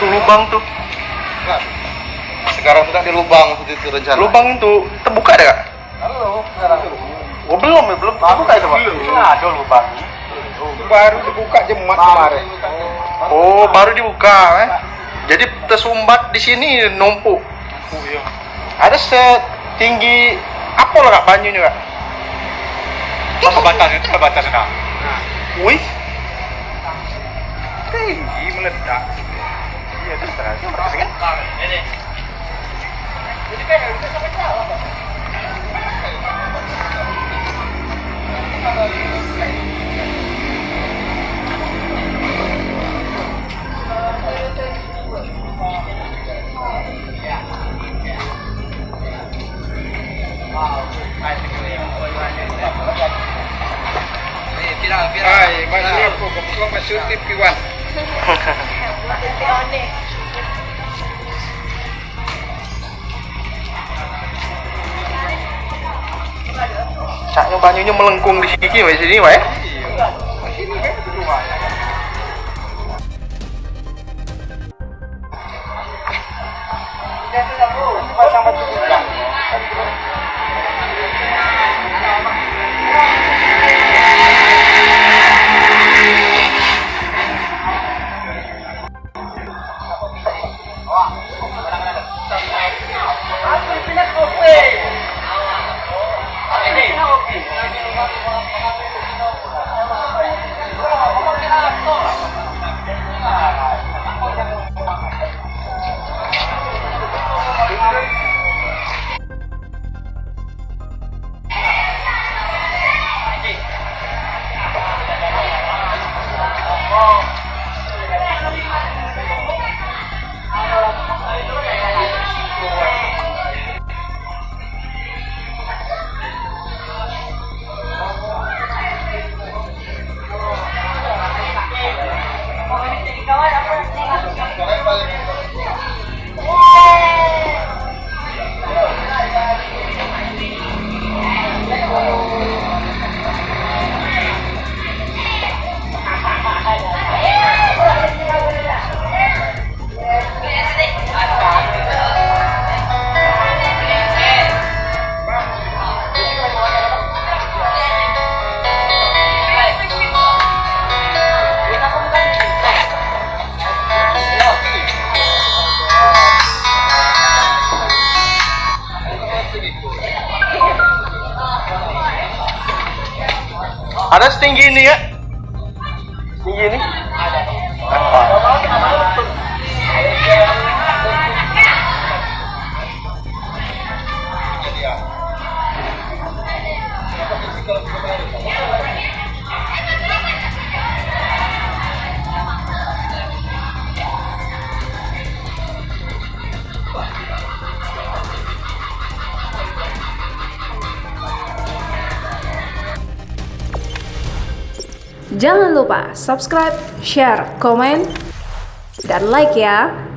Tuh lubang tuh. Sekarang sedang di lubang itu rencana. Lubang itu terbuka ada kak? Halo, sekarang. Oh belum terbuka itu pak? Ada lubang. Baru dibuka Jumat kemarin. Oh baru dibuka Jadi tersumbat di sini numpuk. Ada setinggi apa lah kak banyunya kak? Batas itu batas nah. Wih, Tinggi meledak. Iya terserah. Ay, masih aku kebetulan masih TV1. caknya banyunya melengkung di sini wes sini wes. Sini kan itu rumah. Pasang batu bilang. Ada setinggi ini ya? Tinggi ini? Jangan lupa subscribe, share, komen, dan like ya.